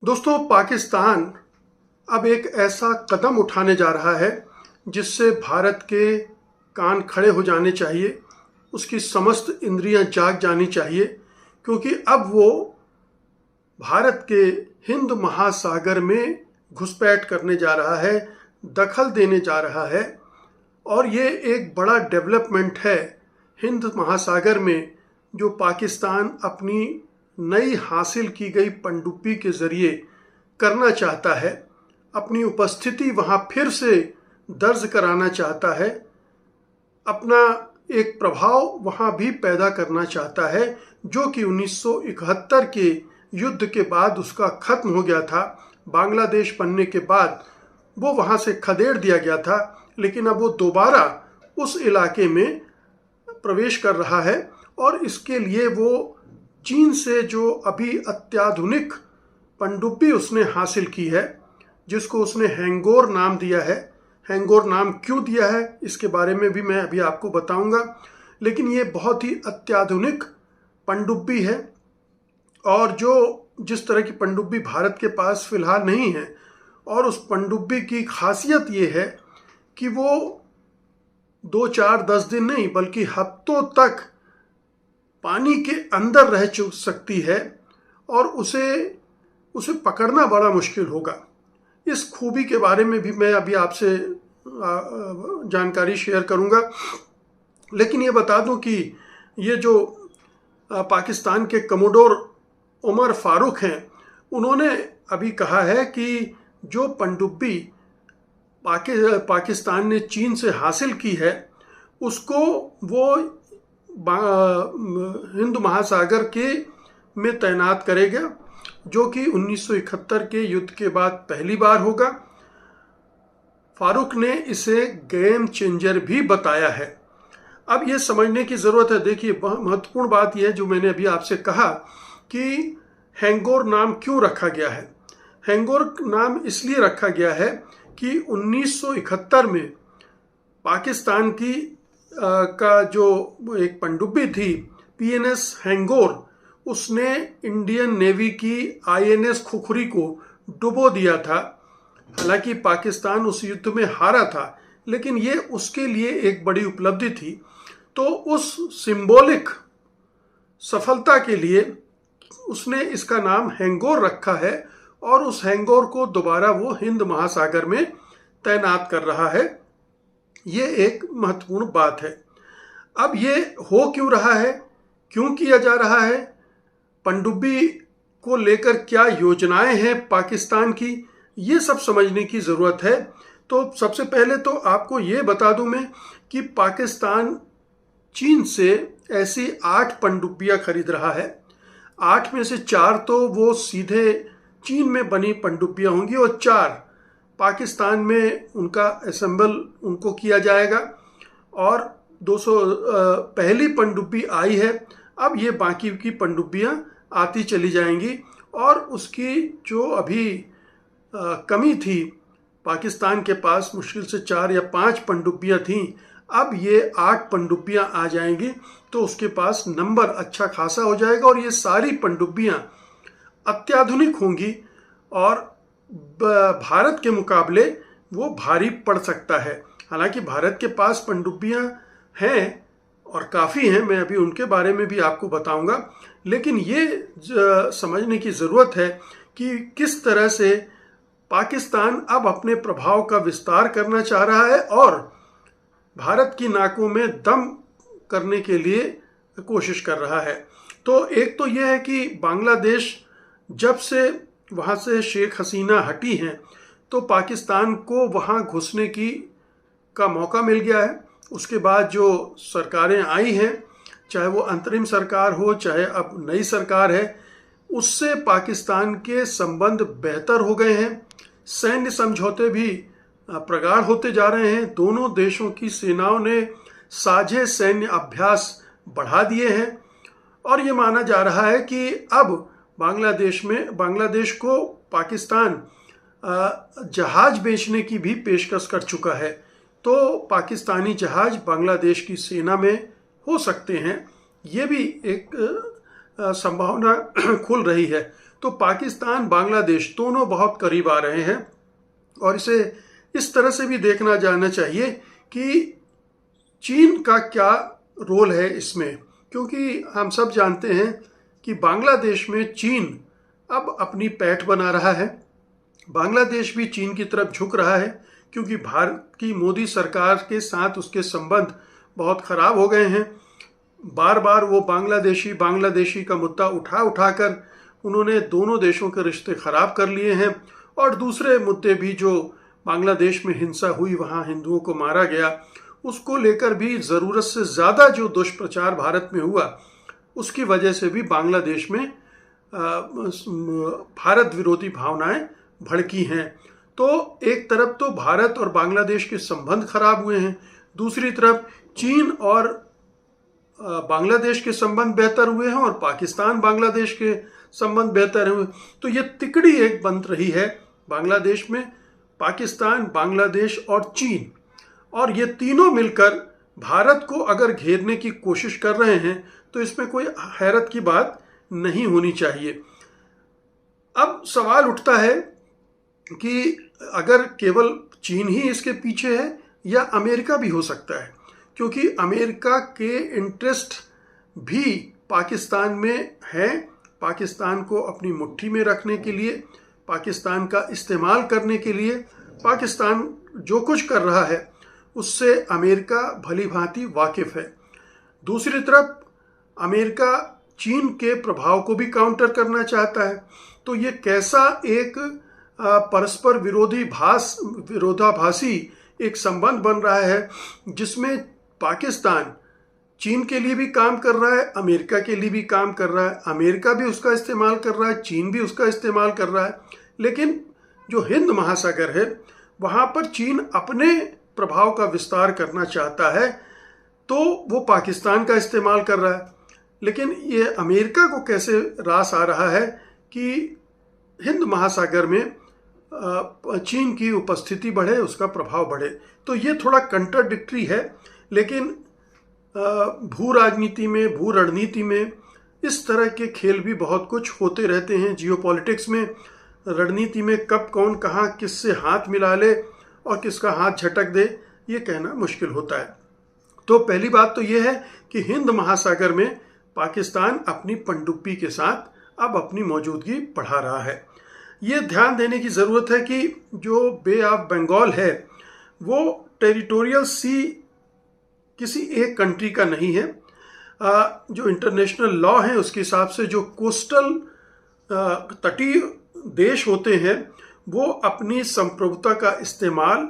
दोस्तों, पाकिस्तान अब एक ऐसा कदम उठाने जा रहा है जिससे भारत के कान खड़े हो जाने चाहिए, उसकी समस्त इंद्रियां जाग जानी चाहिए, क्योंकि अब वो भारत के हिंद महासागर में घुसपैठ करने जा रहा है, दखल देने जा रहा है। और ये एक बड़ा डेवलपमेंट है हिंद महासागर में, जो पाकिस्तान अपनी नई हासिल की गई पनडुब्बी के ज़रिए करना चाहता है। अपनी उपस्थिति वहाँ फिर से दर्ज कराना चाहता है, अपना एक प्रभाव वहाँ भी पैदा करना चाहता है, जो कि 1971 के युद्ध के बाद उसका खत्म हो गया था। बांग्लादेश बनने के बाद वो वहाँ से खदेड़ दिया गया था, लेकिन अब वो दोबारा उस इलाके में प्रवेश कर रहा है। और इसके लिए वो चीन से जो अभी अत्याधुनिक पनडुब्बी उसने हासिल की है, जिसको उसने हैंगोर नाम दिया है। हैंगोर नाम क्यों दिया है इसके बारे में भी मैं अभी आपको बताऊंगा, लेकिन ये बहुत ही अत्याधुनिक पनडुब्बी है। और जिस तरह की पनडुब्बी भारत के पास फिलहाल नहीं है, और उस पनडुब्बी की खासियत ये है कि वो 2-4-10 दिन नहीं बल्कि हफ्तों तक पानी के अंदर रह सकती है, और उसे पकड़ना बड़ा मुश्किल होगा। इस खूबी के बारे में भी मैं अभी आपसे जानकारी शेयर करूंगा। लेकिन ये बता दूं कि ये जो पाकिस्तान के कमोडोर उमर फारूक हैं, उन्होंने अभी कहा है कि जो पनडुब्बी पाकिस्तान ने चीन से हासिल की है, उसको वो हिंद महासागर के में तैनात करेगा, जो कि 1971 के युद्ध के बाद पहली बार होगा। फारूक ने इसे गेम चेंजर भी बताया है। अब ये समझने की ज़रूरत है। देखिए, महत्वपूर्ण बात यह है जो मैंने अभी आपसे कहा कि हैंगोर नाम क्यों रखा गया है। हैंगोर नाम इसलिए रखा गया है कि 1971 में पाकिस्तान की का जो एक पनडुब्बी थी PNS हैंगोर, उसने इंडियन नेवी की INS खुखरी को डुबो दिया था। हालांकि पाकिस्तान उस युद्ध में हारा था, लेकिन ये उसके लिए एक बड़ी उपलब्धि थी। तो उस सिंबॉलिक सफलता के लिए उसने इसका नाम हैंगोर रखा है, और उस हैंगोर को दोबारा वो हिंद महासागर में तैनात कर रहा है। ये एक महत्वपूर्ण बात है। अब ये हो क्यों रहा है, क्यों किया जा रहा है, पनडुब्बी को लेकर क्या योजनाएं हैं पाकिस्तान की, ये सब समझने की ज़रूरत है। तो सबसे पहले तो आपको ये बता दूं मैं कि पाकिस्तान चीन से ऐसी 8 पनडुब्बियां खरीद रहा है। 8 में से 4 तो वो सीधे चीन में बनी पनडुब्बियां होंगी, और 4 पाकिस्तान में उनका असेंबल उनको किया जाएगा। और 200 पहली पनडुब्बी आई है। अब ये बाकी की पनडुब्बियां आती चली जाएंगी, और उसकी जो अभी कमी थी, पाकिस्तान के पास मुश्किल से 4 या 5 पनडुब्बियां थीं, अब ये 8 पनडुब्बियां आ जाएंगी, तो उसके पास नंबर अच्छा खासा हो जाएगा। और ये सारी पनडुब्बियां अत्याधुनिक होंगी, और भारत के मुकाबले वो भारी पड़ सकता है। हालांकि भारत के पास पनडुब्बियां हैं और काफ़ी हैं, मैं अभी उनके बारे में भी आपको बताऊंगा। लेकिन ये समझने की ज़रूरत है कि किस तरह से पाकिस्तान अब अपने प्रभाव का विस्तार करना चाह रहा है, और भारत की नाकों में दम करने के लिए कोशिश कर रहा है। तो एक तो यह है कि बांग्लादेश जब से वहाँ से शेख हसीना हटी हैं, तो पाकिस्तान को वहाँ घुसने का मौका मिल गया है। उसके बाद जो सरकारें आई हैं, चाहे वो अंतरिम सरकार हो चाहे अब नई सरकार है, उससे पाकिस्तान के संबंध बेहतर हो गए हैं। सैन्य समझौते भी प्रगाढ़ होते जा रहे हैं। दोनों देशों की सेनाओं ने साझे सैन्य अभ्यास बढ़ा दिए हैं, और ये माना जा रहा है कि अब बांग्लादेश को पाकिस्तान जहाज बेचने की भी पेशकश कर चुका है। तो पाकिस्तानी जहाज बांग्लादेश की सेना में हो सकते हैं, ये भी एक संभावना खुल रही है। तो पाकिस्तान बांग्लादेश दोनों बहुत करीब आ रहे हैं। और इसे इस तरह से भी देखना जाना चाहिए कि चीन का क्या रोल है इसमें, क्योंकि हम सब जानते हैं कि बांग्लादेश में चीन अब अपनी पैठ बना रहा है। बांग्लादेश भी चीन की तरफ झुक रहा है, क्योंकि भारत की मोदी सरकार के साथ उसके संबंध बहुत खराब हो गए हैं। बार बार वो बांग्लादेशी का मुद्दा उठाकर उन्होंने दोनों देशों के रिश्ते खराब कर लिए हैं। और दूसरे मुद्दे भी, जो बांग्लादेश में हिंसा हुई, वहाँ हिंदुओं को मारा गया, उसको लेकर भी ज़रूरत से ज़्यादा जो दुष्प्रचार भारत में हुआ, उसकी वजह से भी बांग्लादेश में भारत विरोधी भावनाएं भड़की हैं। तो एक तरफ तो भारत और बांग्लादेश के संबंध खराब हुए हैं, दूसरी तरफ चीन और बांग्लादेश के संबंध बेहतर हुए हैं और पाकिस्तान बांग्लादेश के संबंध बेहतर हुए। तो ये तिकड़ी एक बन रही है बांग्लादेश में, पाकिस्तान, बांग्लादेश और चीन, और ये तीनों मिलकर भारत को अगर घेरने की कोशिश कर रहे हैं तो इसमें कोई हैरत की बात नहीं होनी चाहिए। अब सवाल उठता है कि अगर केवल चीन ही इसके पीछे है या अमेरिका भी हो सकता है, क्योंकि अमेरिका के इंटरेस्ट भी पाकिस्तान में है। पाकिस्तान को अपनी मुट्ठी में रखने के लिए, पाकिस्तान का इस्तेमाल करने के लिए, पाकिस्तान जो कुछ कर रहा है उससे अमेरिका भली भांति वाकिफ है। दूसरी तरफ अमेरिका चीन के प्रभाव को भी काउंटर करना चाहता है। तो ये कैसा एक परस्पर विरोधाभासी एक संबंध बन रहा है, जिसमें पाकिस्तान चीन के लिए भी काम कर रहा है, अमेरिका के लिए भी काम कर रहा है, अमेरिका भी उसका इस्तेमाल कर रहा है, चीन भी उसका इस्तेमाल कर रहा है। लेकिन जो हिंद महासागर है वहाँ पर चीन अपने प्रभाव का विस्तार करना चाहता है, तो वो पाकिस्तान का इस्तेमाल कर रहा है। लेकिन ये अमेरिका को कैसे रास आ रहा है कि हिंद महासागर में चीन की उपस्थिति बढ़े, उसका प्रभाव बढ़े। तो ये थोड़ा कंट्राडिक्टरी है। लेकिन भू राजनीति में, भू रणनीति में इस तरह के खेल भी बहुत कुछ होते रहते हैं। जियोपॉलिटिक्स में, रणनीति में कब कौन कहाँ किससे हाथ मिला ले और किसका हाथ झटक दे, ये कहना मुश्किल होता है। तो पहली बात तो ये है कि हिंद महासागर में पाकिस्तान अपनी पनडुब्बी के साथ अब अपनी मौजूदगी बढ़ा रहा है। ये ध्यान देने की ज़रूरत है कि जो बे ऑफ बंगाल है वो टेरिटोरियल सी किसी एक कंट्री का नहीं है। जो इंटरनेशनल लॉ है उसके हिसाब से जो कोस्टल तटीय देश होते हैं वो अपनी संप्रभुता का इस्तेमाल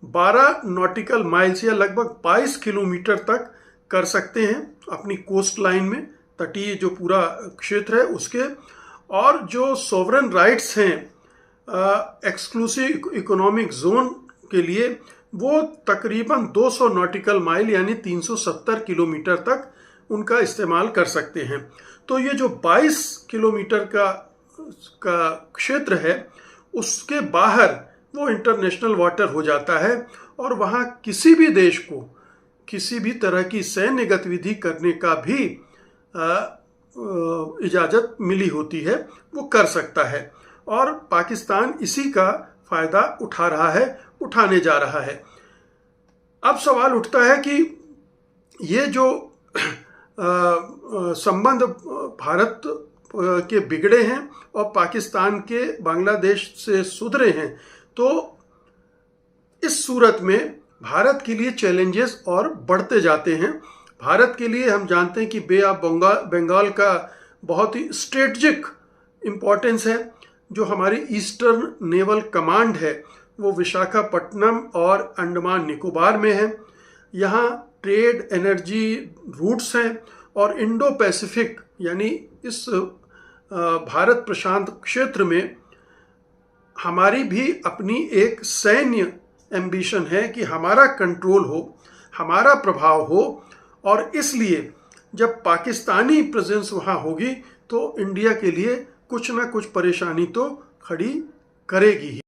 12 नॉटिकल माइल्स या लगभग 22 किलोमीटर तक कर सकते हैं अपनी कोस्ट लाइन में, तटीय जो पूरा क्षेत्र है उसके। और जो सोवरेन राइट्स हैं एक्सक्लूसिव इकोनॉमिक जोन के लिए, वो तकरीबन 200 नॉटिकल माइल यानी 370 किलोमीटर तक उनका इस्तेमाल कर सकते हैं। तो ये जो 22 किलोमीटर का क्षेत्र है उसके बाहर वो इंटरनेशनल वाटर हो जाता है और वहाँ किसी भी देश को किसी भी तरह की सैन्य गतिविधि करने का भी इजाज़त मिली होती है, वो कर सकता है। और पाकिस्तान इसी का फ़ायदा उठा रहा है, उठाने जा रहा है। अब सवाल उठता है कि ये जो संबंध भारत के बिगड़े हैं और पाकिस्तान के बांग्लादेश से सुधरे हैं, तो इस सूरत में भारत के लिए चैलेंजेस और बढ़ते जाते हैं। भारत के लिए हम जानते हैं कि बे ऑफ बंगाल का बहुत ही स्ट्रेटजिक इम्पोर्टेंस है। जो हमारी ईस्टर्न नेवल कमांड है वो विशाखापट्टनम और अंडमान निकोबार में है। यहाँ ट्रेड, एनर्जी रूट्स हैं और इंडो पैसिफिक यानी इस भारत प्रशांत क्षेत्र में हमारी भी अपनी एक सैन्य एम्बिशन है कि हमारा कंट्रोल हो, हमारा प्रभाव हो। और इसलिए जब पाकिस्तानी प्रेजेंस वहाँ होगी तो इंडिया के लिए कुछ ना कुछ परेशानी तो खड़ी करेगी ही।